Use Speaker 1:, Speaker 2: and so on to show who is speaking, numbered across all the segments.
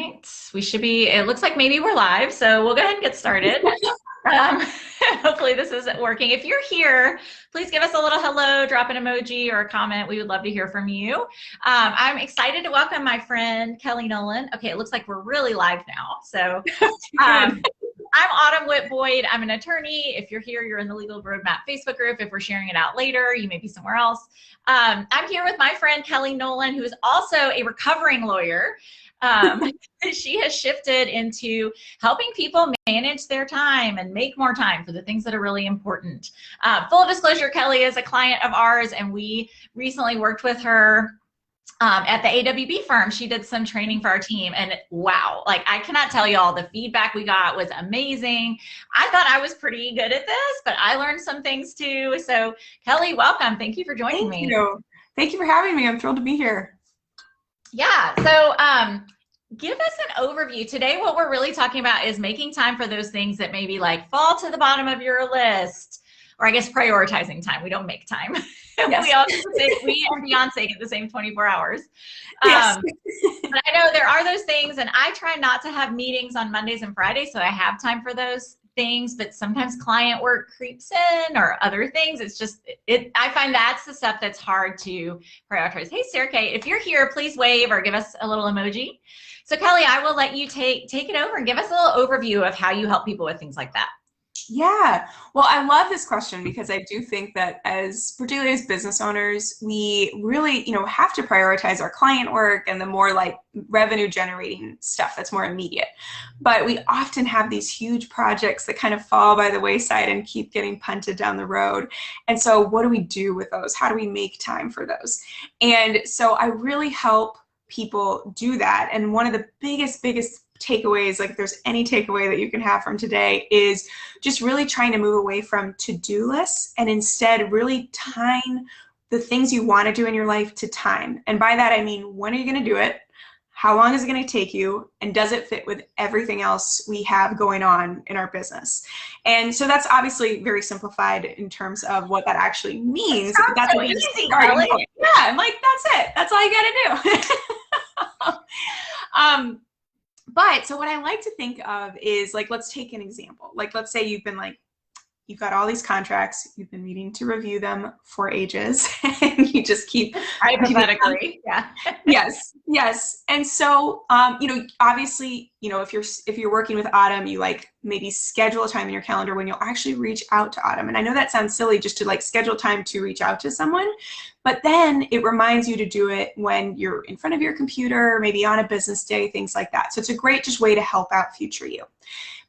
Speaker 1: right, we should be, it looks like maybe we're live, so we'll go ahead and get started. Um, hopefully this is working. If you're here, please give us a little hello, drop an emoji or a comment. We would love to hear from you. I'm excited to welcome my friend, Kelly Nolan. Okay, it looks like we're really live now. So I'm Autumn Whit-Boyd. I'm an attorney. If you're here, you're in the Legal Roadmap Facebook group. If we're sharing it out later, you may be somewhere else. I'm here with my friend, Kelly Nolan, who is also a recovering lawyer. She has shifted into helping people manage their time and make more time for the things that are really important. Full disclosure, Kelly is a client of ours, and we recently worked with her at the AWB firm. She did some training for our team, and wow, like I cannot tell you all, the feedback we got was amazing. I thought I was pretty good at this, but I learned some things too. So Kelly, welcome. Thank you for joining me.
Speaker 2: Thank you for having me. I'm thrilled to be here.
Speaker 1: Yeah, so give us an overview. Today, what we're really talking about is making time for those things that maybe like fall to the bottom of your list, or I guess prioritizing time. We don't make time.
Speaker 2: Yes.
Speaker 1: We all say, we and Beyonce get the same 24 hours.
Speaker 2: Yes.
Speaker 1: But I know there are those things, and I try not to have meetings on Mondays and Fridays, so I have time for those things, but sometimes client work creeps in or other things. It's just, I find that's the stuff that's hard to prioritize. Hey, Sarah Kate, if you're here, please wave or give us a little emoji. So Kelly, I will let you take it over and give us a little overview of how you help people with things like that.
Speaker 2: Yeah. Well, I love this question because I do think that particularly as business owners, we really, have to prioritize our client work and the more like revenue generating stuff that's more immediate. But we often have these huge projects that kind of fall by the wayside and keep getting punted down the road. And so what do we do with those? How do we make time for those? And so I really help people do that. And one of the biggest takeaways, like if there's any takeaway that you can have from today, is just really trying to move away from to-do lists and instead really tying the things you want to do in your life to time. And by that, I mean, when are you going to do it? How long is it going to take you? And does it fit with everything else we have going on in our business? And so that's obviously very simplified in terms of what that actually means. That's
Speaker 1: so easy, Kelly.
Speaker 2: Yeah, I'm like, that's it. That's all you got to do. But so what I like to think of is like, let's take an example. Like, let's say you've got all these contracts, you've been needing to review them for ages, and you just keep
Speaker 1: hypothetically. Yeah.
Speaker 2: Yes. And so, obviously, if you're working with Autumn, you like maybe schedule a time in your calendar when you'll actually reach out to Autumn. And I know that sounds silly just to like schedule time to reach out to someone, but then it reminds you to do it when you're in front of your computer, maybe on a business day, things like that. So it's a great just way to help out future you.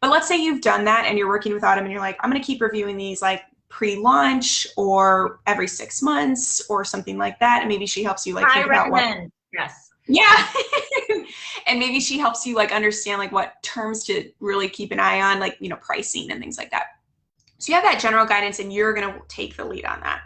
Speaker 2: But let's say you've done that and you're working with Autumn and you're like, I'm going to keep reviewing these like pre-launch or every 6 months or something like that. And maybe she helps you like think about what.
Speaker 1: Yes.
Speaker 2: Yeah. And maybe she helps you like understand like what terms to really keep an eye on, like, pricing and things like that. So you have that general guidance and you're going to take the lead on that.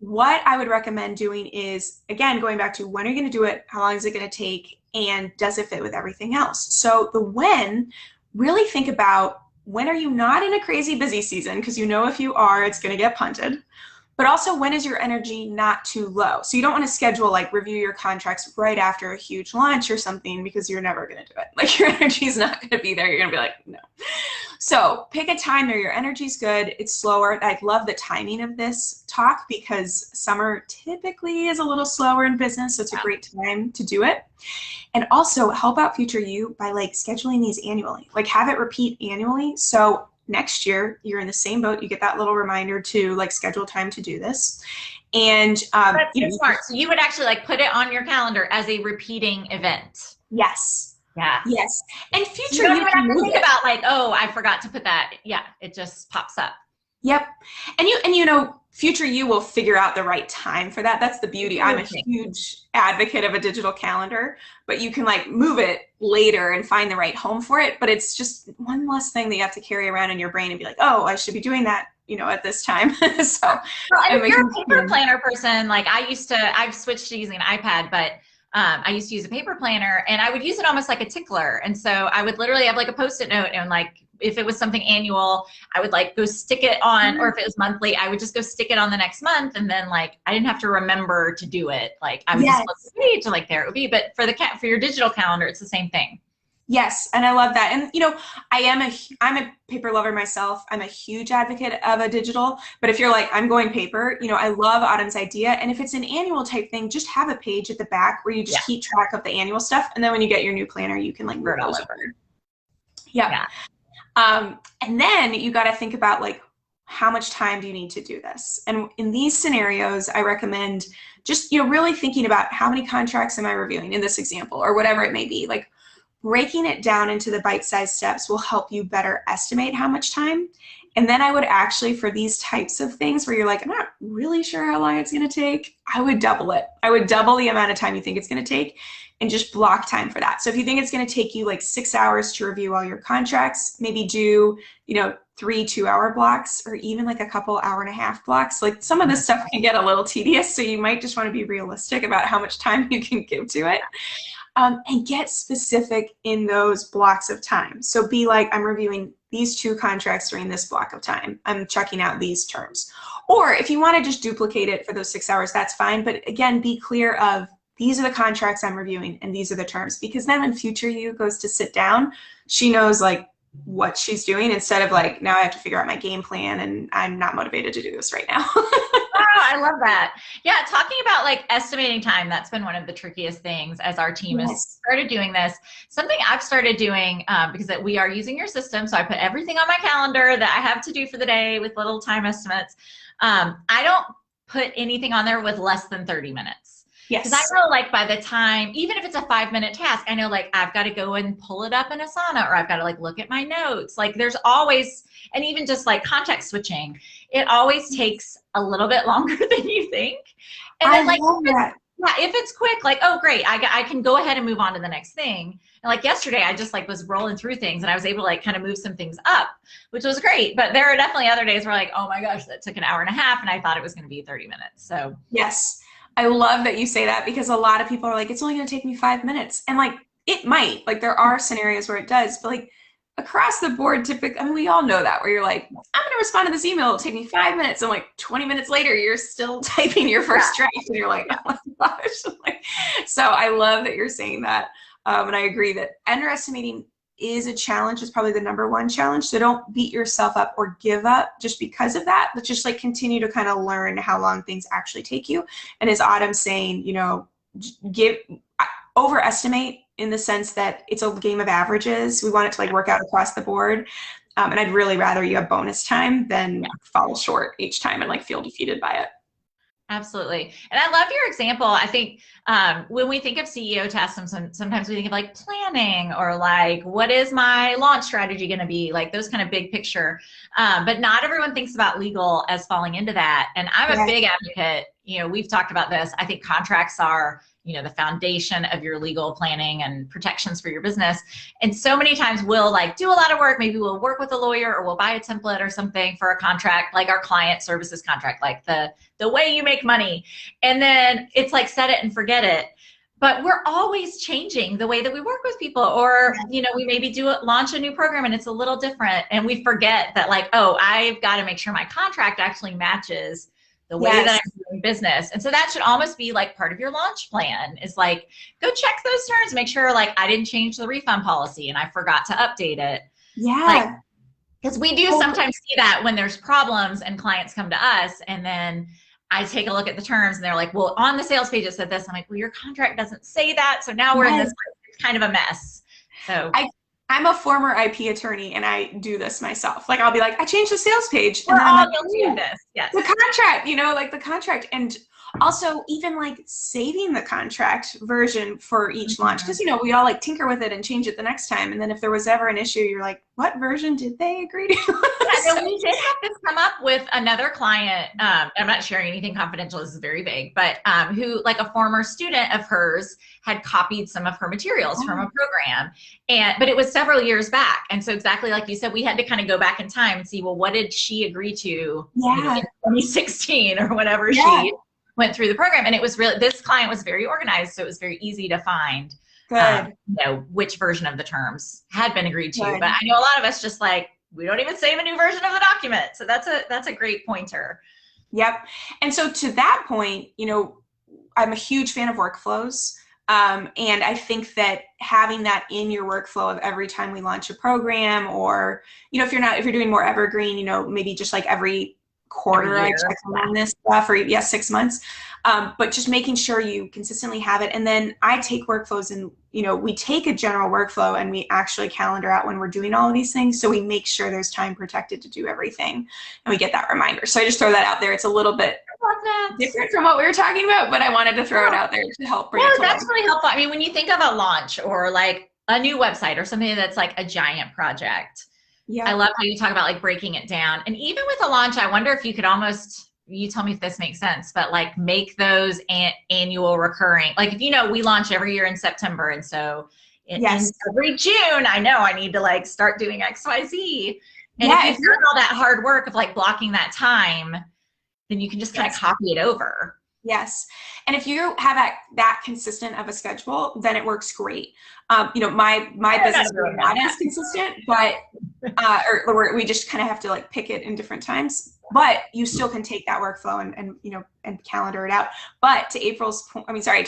Speaker 2: What I would recommend doing is, again, going back to when are you going to do it? How long is it going to take? And does it fit with everything else? So the when, really think about when are you not in a crazy busy season? Because if you are, it's going to get punted. But also, when is your energy not too low? So you don't want to schedule like review your contracts right after a huge launch or something, because you're never going to do it. Like your energy is not going to be there. You're going to be like, no. So pick a time where your energy's good. It's slower. I love the timing of this talk because summer typically is a little slower in business. So it's a great time to do it. And also help out future you by like scheduling these annually, like have it repeat annually. So next year you're in the same boat. You get that little reminder to like schedule time to do this. And
Speaker 1: that's smart. So you would actually like put it on your calendar as a repeating event.
Speaker 2: Yes.
Speaker 1: Yeah.
Speaker 2: Yes. And future
Speaker 1: you don't even have to think about like, oh, I forgot to put that. Yeah. It just pops up.
Speaker 2: Yep. And future you will figure out the right time for that. That's the beauty. I'm a huge advocate of a digital calendar, but you can like move it later and find the right home for it. But it's just one less thing that you have to carry around in your brain and be like, oh, I should be doing that, at this time. So
Speaker 1: and if you're a paper planner person, like I've switched to using an iPad, but I used to use a paper planner and I would use it almost like a tickler. And so I would literally have like a Post-it note and like if it was something annual, I would like go stick it on, or if it was monthly, I would just go stick it on the next month. And then like, I didn't have to remember to do it. Like I would just flip the page and like, there it would be. But for your digital calendar, it's the same thing.
Speaker 2: Yes, and I love that. And I'm a paper lover myself. I'm a huge advocate of a digital, but if you're like, I'm going paper, I love Autumn's idea. And if it's an annual type thing, just have a page at the back where you just keep track of the annual stuff. And then when you get your new planner, you can like move those over. Yeah. And then you got to think about like, how much time do you need to do this? And in these scenarios, I recommend just, really thinking about how many contracts am I reviewing in this example, or whatever it may be. Like, breaking it down into the bite-sized steps will help you better estimate how much time. And then I would actually, for these types of things where you're like, I'm not really sure how long it's going to take, I would double it. I would double the amount of time you think it's going to take and just block time for that. So if you think it's going to take you like 6 hours to review all your contracts, maybe do, 3 2-hour blocks, or even like a couple hour-and-a-half blocks. Like some of this stuff can get a little tedious, so you might just want to be realistic about how much time you can give to it. And get specific in those blocks of time. So be like, I'm reviewing these 2 contracts during this block of time. I'm checking out these terms. Or if you want to just duplicate it for those 6 hours, that's fine. But again, be clear of, these are the contracts I'm reviewing and these are the terms. Because then when future you goes to sit down, she knows like what she's doing, instead of like, now I have to figure out my game plan and I'm not motivated to do this right now.
Speaker 1: Oh, I love that. Yeah, talking about like estimating time, that's been one of the trickiest things as our team has started doing this. Something I've started doing, because we are using your system, so I put everything on my calendar that I have to do for the day with little time estimates. I don't put anything on there with less than 30 minutes.
Speaker 2: Yes.
Speaker 1: Because I know like by the time, even if it's a 5-minute task, I know like I've got to go and pull it up in Asana, or I've got to like look at my notes. Like there's always, and even just like context switching, it always takes a little bit longer than you think. And then like, if it's quick, like, oh great, I can go ahead and move on to the next thing. And like yesterday, I just like was rolling through things and I was able to like kind of move some things up, which was great. But there are definitely other days where like, oh my gosh, that took an hour and a half and I thought it was going to be 30 minutes. So
Speaker 2: yes. I love that you say that, because a lot of people are like, it's only going to take me 5 minutes. And like, it might, like there are scenarios where it does, but like across the board, typically, I mean, we all know that, where you're like, I'm going to respond to this email. It'll take me 5 minutes. And like 20 minutes later, you're still typing your first draft and you're like, oh my gosh. So I love that you're saying that. And I agree that underestimating is a challenge. It's probably the #1 challenge. So don't beat yourself up or give up just because of that, but just like continue to kind of learn how long things actually take you. And as Autumn's saying, overestimate in the sense that it's a game of averages. We want it to like work out across the board. And I'd really rather you have bonus time than fall short each time and like feel defeated by it.
Speaker 1: Absolutely. And I love your example. I think when we think of CEO tasks, sometimes we think of like planning, or like, what is my launch strategy going to be? Like those kind of big picture. But not everyone thinks about legal as falling into that. And I'm a big advocate. We've talked about this. I think contracts are the foundation of your legal planning and protections for your business. And so many times we'll like do a lot of work. Maybe we'll work with a lawyer, or we'll buy a template or something for a contract, like our client services contract, like the way you make money. And then it's like set it and forget it. But we're always changing the way that we work with people, or, we maybe launch a new program and it's a little different. And we forget that like, oh, I've got to make sure my contract actually matches the way that I'm doing business. And so that should almost be like part of your launch plan, is like, go check those terms, make sure like I didn't change the refund policy and I forgot to update it.
Speaker 2: Yeah.
Speaker 1: Because we do sometimes see that when there's problems and clients come to us, and then I take a look at the terms and they're like, well, on the sales page it said this. I'm like, well, your contract doesn't say that. So now we're in this kind of a mess. So
Speaker 2: I'm a former IP attorney and I do this myself. Like I'll be like, I changed the sales page.
Speaker 1: We're
Speaker 2: and
Speaker 1: all guilty of this. Yes.
Speaker 2: The contract, like the contract. And also even like saving the contract version for each launch. Because, we all like tinker with it and change it the next time. And then if there was ever an issue, you're like, what version did they agree to?
Speaker 1: We did have this come up with another client. I'm not sharing anything confidential. This is very vague, but who, like a former student of hers, had copied some of her materials from a program, but it was several years back. And so exactly like you said, we had to kind of go back in time and see, well, what did she agree to in 2016 or whenever she went through the program? And it was really, this client was very organized, so it was very easy to find.
Speaker 2: Good.
Speaker 1: Which version of the terms had been agreed to.
Speaker 2: Good.
Speaker 1: But I know a lot of us just like, we don't even save a new version of the document. So that's a great pointer.
Speaker 2: Yep. And so to that point, I'm a huge fan of workflows. And I think that having that in your workflow of every time we launch a program, or, if you're doing more evergreen, maybe just like every quarter I check on this stuff, or 6 months. But just making sure you consistently have it. And then I take workflows and, we take a general workflow and we actually calendar out when we're doing all of these things. So we make sure there's time protected to do everything and we get that reminder. So I just throw that out there. It's a little bit different from what we were talking about, but I wanted to throw it out there to help bring it to
Speaker 1: that's
Speaker 2: life.
Speaker 1: really helpful. I mean, when you think of a launch or like a new website or something that's like a giant project, I love how you talk about like breaking it down. And even with a launch, I wonder if you could almost, you tell me if this makes sense, but like make those annual recurring. Like, if we launch every year in September. And so in every June, I know I need to like start doing X, Y, Z. And if you've done all that hard work of like blocking that time, then you can just kind of copy it over.
Speaker 2: Yes. And if you have that consistent of a schedule, then it works great. My business is not as consistent, but, or we just kind of have to like pick it in different times, but you still can take that workflow and calendar it out. But to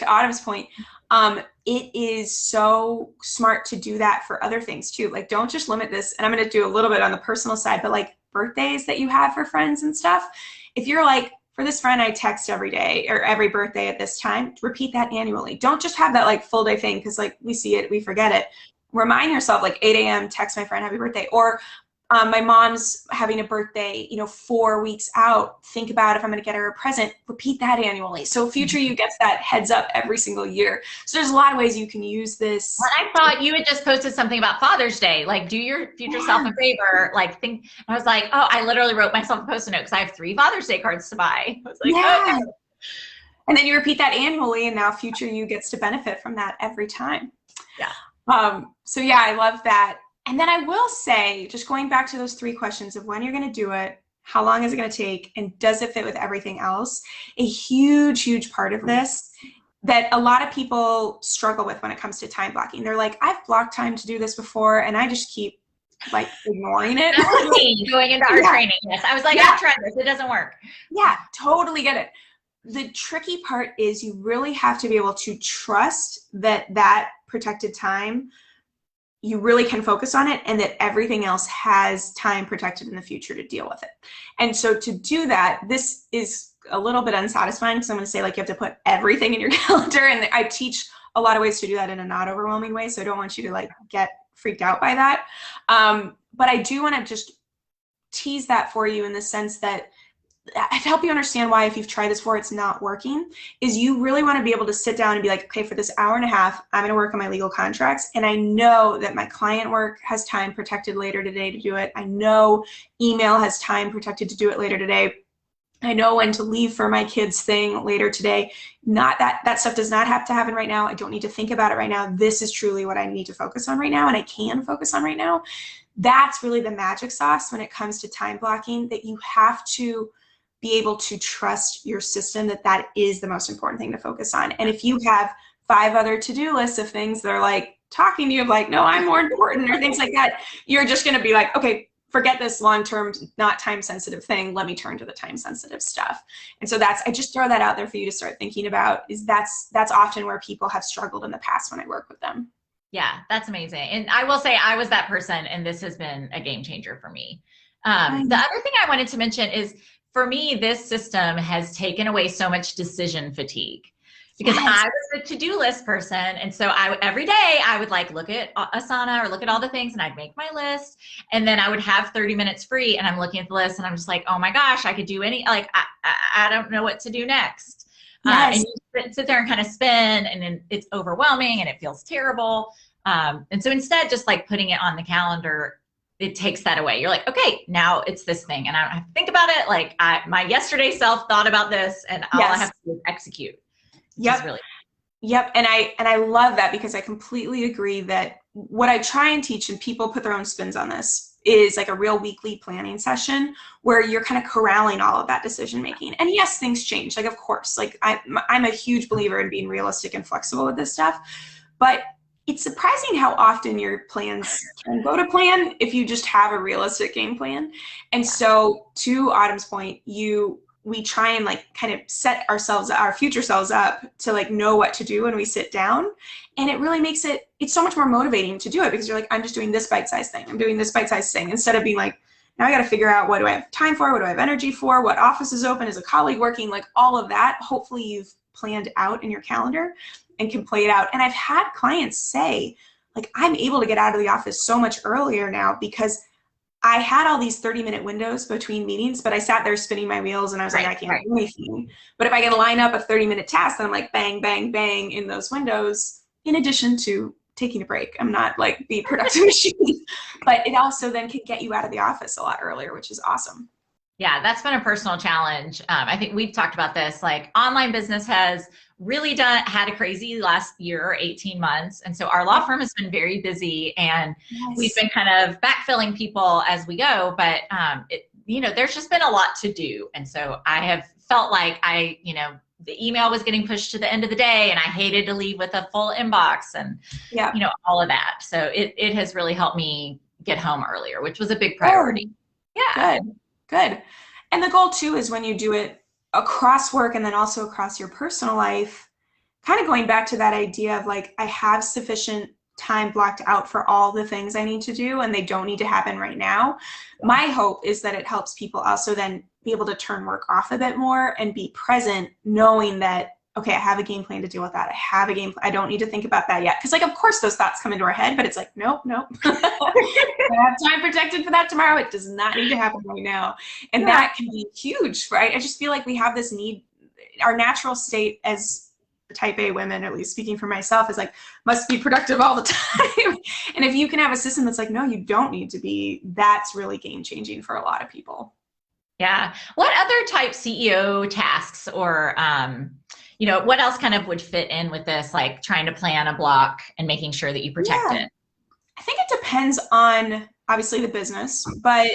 Speaker 2: Autumn's point, it is so smart to do that for other things too. Like, don't just limit this. And I'm going to do a little bit on the personal side, but like birthdays that you have for friends and stuff. If you're like, for this friend, I text every day or every birthday at this time, repeat that annually. Don't just have that like full day thing because like we see it, we forget it. Remind yourself like 8 a.m., text my friend, happy birthday. Or my mom's having a birthday, 4 weeks out. Think about if I'm going to get her a present, repeat that annually. So future you gets that heads up every single year. So there's a lot of ways you can use this.
Speaker 1: Well, I thought you had just posted something about Father's Day. Like, do your future self a favor. Like, I was like, oh, I literally wrote myself a Post-it note because I have 3 Father's Day cards to buy. I was like, okay.
Speaker 2: And then you repeat that annually, and now future you gets to benefit from that every time.
Speaker 1: Yeah.
Speaker 2: So yeah, I love that. And then I will say, just going back to those 3 questions of when you're going to do it, how long is it going to take, and does it fit with everything else? A huge, huge part of this that a lot of people struggle with when it comes to time blocking. They're like, I've blocked time to do this before, and I just keep like ignoring it.
Speaker 1: That was me going into our training. Yes, I was like, I've tried this. It doesn't work.
Speaker 2: Yeah, totally get it. The tricky part is you really have to be able to trust that protected time, you really can focus on it, and that everything else has time protected in the future to deal with it. And so to do that, this is a little bit unsatisfying because I'm going to say like you have to put everything in your calendar, and I teach a lot of ways to do that in a not overwhelming way. So I don't want you to like get freaked out by that. But I do want to just tease that for you in the sense that to help you understand why, if you've tried this before, it's not working, is you really want to be able to sit down and be like, okay, for this hour and a half, I'm going to work on my legal contracts. And I know that my client work has time protected later today to do it. I know email has time protected to do it later today. I know when to leave for my kids thing later today. Not that stuff does not have to happen right now. I don't need to think about it right now. This is truly what I need to focus on right now, and I can focus on right now. That's really the magic sauce when it comes to time blocking, that you have to be able to trust your system that is the most important thing to focus on. And if you have 5 other to-do lists of things that are like talking to you of like, no, I'm more important, or things like that, you're just going to be like, okay, forget this long-term, not time-sensitive thing. Let me turn to the time-sensitive stuff. And so I just throw that out there for you to start thinking about, is that's often where people have struggled in the past when I work with them.
Speaker 1: Yeah, that's amazing. And I will say I was that person, and this has been a game changer for me. The other thing I wanted to mention is, for me, this system has taken away so much decision fatigue, because I was a to-do list person. And so every day I would like look at Asana or look at all the things, and I'd make my list, and then I would have 30 minutes free, and I'm looking at the list and I'm just like, oh my gosh, I could do I don't know what to do next. And you sit there and kind of spin, and then it's overwhelming and it feels terrible. And so instead, just like putting it on the calendar, it takes that away. You're like, okay, now it's this thing, and I don't have to think about it. Like my yesterday self thought about this, and all I have to do is execute.
Speaker 2: Yep. Yep. And I love that, because I completely agree that what I try and teach, and people put their own spins on this, is like a real weekly planning session where you're kind of corralling all of that decision making. And yes, things change. Like, of course, like I'm a huge believer in being realistic and flexible with this stuff, but it's surprising how often your plans can go to plan if you just have a realistic game plan. And so to Autumn's point, we try and like kind of set our future selves up to like know what to do when we sit down. And it really makes it's so much more motivating to do it, because you're like, I'm just doing this bite-sized thing. I'm doing this bite-sized thing, instead of being like, now I got to figure out, what do I have time for? What do I have energy for? What office is open? Is a colleague working? Like all of that, hopefully you've planned out in your calendar and can play it out. And I've had clients say, like, I'm able to get out of the office so much earlier now because I had all these 30-minute windows between meetings, but I sat there spinning my wheels and I was like, I can't do anything. But if I can line up a 30-minute task, then I'm like, bang, bang, bang in those windows, in addition to taking a break. I'm not like the productive machine, but it also then can get you out of the office a lot earlier, which is awesome.
Speaker 1: Yeah, that's been a personal challenge. I think we've talked about this, like online business has really had a crazy last year, 18 months. And so our law firm has been very busy, and we've been kind of backfilling people as we go, but there's just been a lot to do. And so I have felt like the email was getting pushed to the end of the day, and I hated to leave with a full inbox and, all of that. So it has really helped me get home earlier, which was a big priority. Yeah.
Speaker 2: Good. And the goal too is when you do it across work and then also across your personal life, kind of going back to that idea of like, I have sufficient time blocked out for all the things I need to do, and they don't need to happen right now. My hope is that it helps people also then be able to turn work off a bit more and be present, knowing that, okay, I have a game plan to deal with that. I have a game plan. I don't need to think about that yet. Because like, of course those thoughts come into our head, but it's like, nope. I have time protected for that tomorrow. It does not need to happen right now. And that can be huge, right? I just feel like we have this need, our natural state as type A women, at least speaking for myself, is like, must be productive all the time. And if you can have a system that's like, no, you don't need to be, that's really game changing for a lot of people.
Speaker 1: Yeah. What other type CEO tasks or, what else kind of would fit in with this, like trying to plan a block and making sure that you protect it?
Speaker 2: I think it depends on obviously the business, but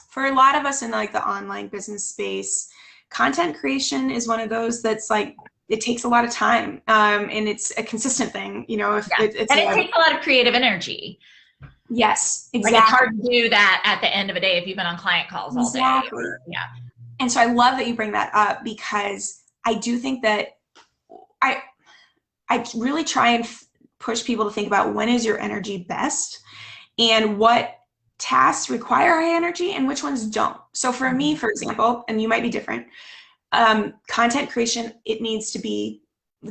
Speaker 2: for a lot of us in like the online business space, content creation is one of those that's like, it takes a lot of time, and it's a consistent thing, it
Speaker 1: takes a lot of creative energy.
Speaker 2: Yes, exactly.
Speaker 1: Like it's hard to do that at the end of a day if you've been on client calls all day. Yeah.
Speaker 2: And so I love that you bring that up, because I do think that I really try and push people to think about when is your energy best and what tasks require high energy and which ones don't. So for me, for example, and you might be different, content creation, it needs to be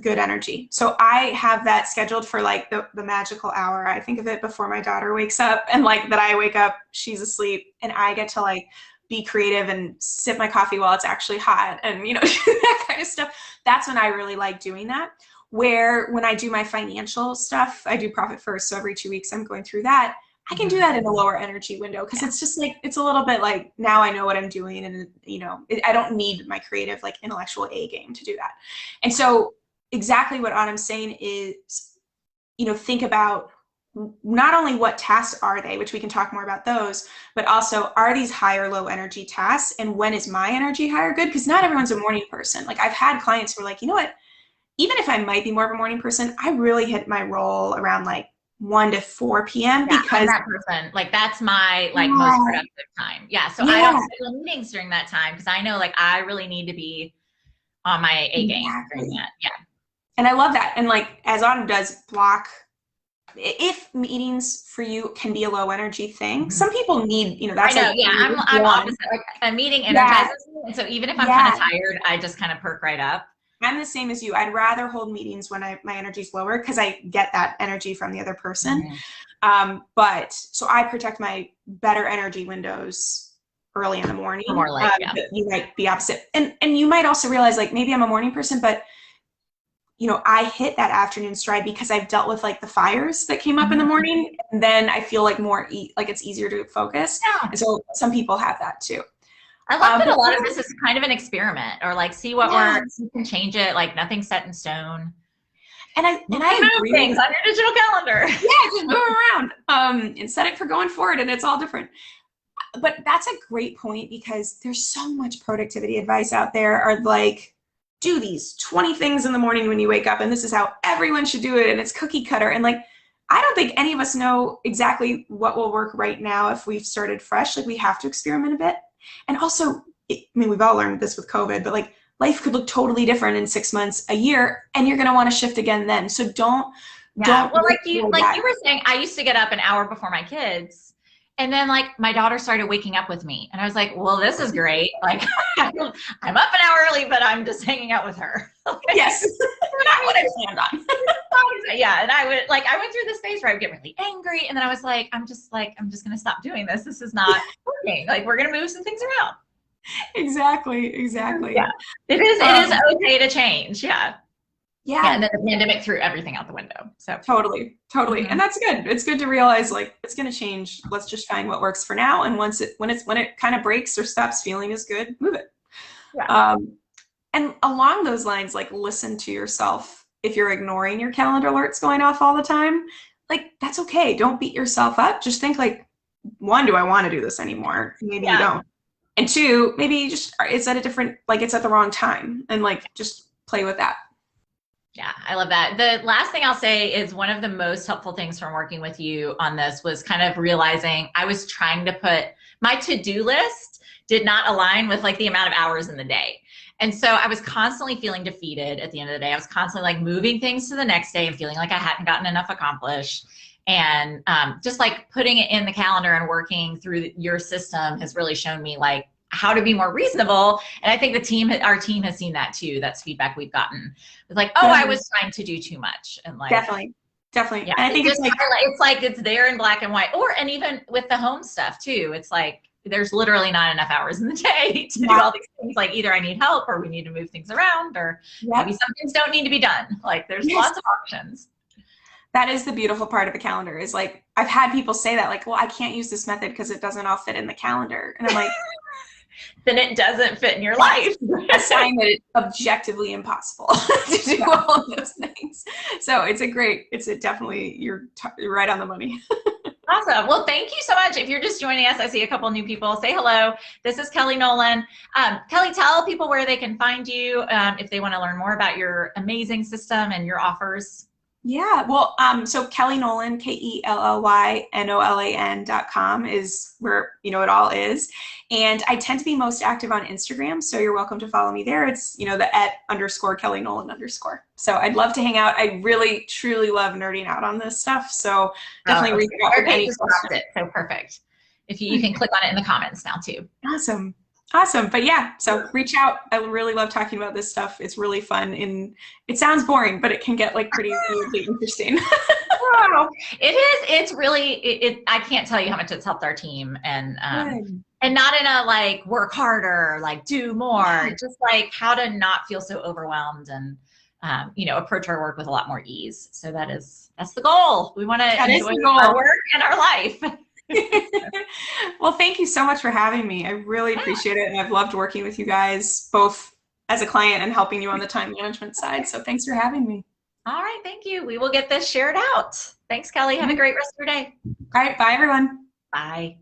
Speaker 2: good energy. So I have that scheduled for like the magical hour. I think of it before my daughter wakes up, and like that I wake up, she's asleep, and I get to like be creative and sip my coffee while it's actually hot and, that kind of stuff. That's when I really like doing that. Where when I do my financial stuff, I do Profit First. So every 2 weeks I'm going through that. I can do that in a lower energy window, because it's just like, it's a little bit like, now I know what I'm doing, and I don't need my creative, like intellectual A game to do that. And so exactly what Autumn's saying is, think about not only what tasks are they, which we can talk more about those, but also, are these high or low energy tasks, and when is my energy high or good? Because not everyone's a morning person. Like I've had clients who are like, you know what, even if I might be more of a morning person, I really hit my role around like 1 to 4 p.m. because
Speaker 1: I'm that person. Like that's my most productive time. Yeah. So I don't schedule meetings during that time, because I know like I really need to be on my A game during that. Yeah.
Speaker 2: And I love that. And like as Autumn does, block, if meetings for you can be a low energy thing, some people need, that's
Speaker 1: I know, I'm opposite. Like a meeting energizes me. And so even if I'm kind of tired, I just kind of perk right up.
Speaker 2: I'm the same as you. I'd rather hold meetings when my energy's lower, because I get that energy from the other person. But so I protect my better energy windows early in the morning.
Speaker 1: More like,
Speaker 2: you might be opposite. And you might also realize like, maybe I'm a morning person, but I hit that afternoon stride because I've dealt with like the fires that came up in the morning, and then I feel like more like it's easier to focus. And so some people have that too.
Speaker 1: I love that a lot of this is kind of an experiment, or like see what works. You can change it. Like nothing's set in stone.
Speaker 2: And I
Speaker 1: agree things on your digital calendar.
Speaker 2: Yeah, just move around and set it for going forward, and it's all different. But that's a great point, because there's so much productivity advice out there, are like, do these 20 things in the morning when you wake up, and this is how everyone should do it, and it's cookie cutter. And like, I don't think any of us know exactly what will work right now if we've started fresh. Like we have to experiment a bit. And also, I mean, we've all learned this with COVID, but like life could look totally different in 6 months, a year, and you're going to want to shift again then. So
Speaker 1: Yeah.
Speaker 2: don't
Speaker 1: Well,
Speaker 2: wait for
Speaker 1: like
Speaker 2: that.
Speaker 1: you were saying, I used to get up an hour before my kids. And then like my daughter started waking up with me. And I was like, well, this is great. Like I'm up an hour early, but I'm just hanging out with her.
Speaker 2: Yes, not what I planned on.
Speaker 1: Yeah. And I went through this phase where I would get really angry. And then I was like, I'm just going to stop doing this. This is not working. Like we're going to move some things around.
Speaker 2: Exactly.
Speaker 1: Yeah. It is okay to change. Yeah.
Speaker 2: Yeah.
Speaker 1: And then the pandemic threw everything out the window. So
Speaker 2: Totally.
Speaker 1: mm-hmm.
Speaker 2: And that's good. It's good to realize like it's going to change. Let's just find what works for now. And when it kind of breaks or stops feeling as good, move it.
Speaker 1: Yeah.
Speaker 2: And along those lines, like listen to yourself. If you're ignoring your calendar alerts going off all the time, like that's okay. Don't beat yourself up. Just think like, one, do I want to do this anymore? Maybe you don't. And two, maybe just it's at a different, like it's at the wrong time, and like just play with that.
Speaker 1: Yeah, I love that. The last thing I'll say is one of the most helpful things from working with you on this was kind of realizing I was trying to put my to-do list did not align with like the amount of hours in the day. And so I was constantly feeling defeated at the end of the day. I was constantly like moving things to the next day and feeling like I hadn't gotten enough accomplished. And just like putting it in the calendar and working through your system has really shown me like how to be more reasonable. And I think our team has seen that too. That's feedback we've gotten. It's like, oh, I was trying to do too much. And like,
Speaker 2: definitely.
Speaker 1: Yeah,
Speaker 2: and I think
Speaker 1: it's like it's there in black and white, and even with the home stuff too. It's like, there's literally not enough hours in the day to do all these things. Like either I need help or we need to move things around, or maybe some things don't need to be done. Like there's lots of options.
Speaker 2: That is the beautiful part of a calendar is like, I've had people say that like, well, I can't use this method because it doesn't all fit in the calendar. And I'm like,
Speaker 1: then it doesn't fit in your life.
Speaker 2: A sign that it's objectively impossible to do all of those things. So it's definitely, you're right on the money.
Speaker 1: Awesome. Well, thank you so much. If you're just joining us, I see a couple new people. Say hello. This is Kelly Nolan. Kelly, tell people where they can find you if they want to learn more about your amazing system and your offers.
Speaker 2: Yeah, well, so Kelly Nolan, KELLYNOLAN.com is where, it all is. And I tend to be most active on Instagram, so you're welcome to follow me there. It's, the @_Kelly Nolan _. So I'd love to hang out. I really, truly love nerding out on this stuff. So definitely reach out with any questions.
Speaker 1: So perfect. If you can click on it in the comments now too.
Speaker 2: Awesome. But yeah, so reach out. I really love talking about this stuff. It's really fun, and it sounds boring, but it can get like pretty interesting.
Speaker 1: Wow. It is. It's really, I can't tell you how much it's helped our team, and not in a like work harder, like do more, just like how to not feel so overwhelmed and, approach our work with a lot more ease. So that's the goal. We want to enjoy our work and our life.
Speaker 2: Well, thank you so much for having me. I really appreciate it. And I've loved working with you guys, both as a client and helping you on the time management side. So thanks for having me.
Speaker 1: All right. Thank you. We will get this shared out. Thanks, Kelly. Have a great rest of your day.
Speaker 2: All right. Bye, everyone.
Speaker 1: Bye.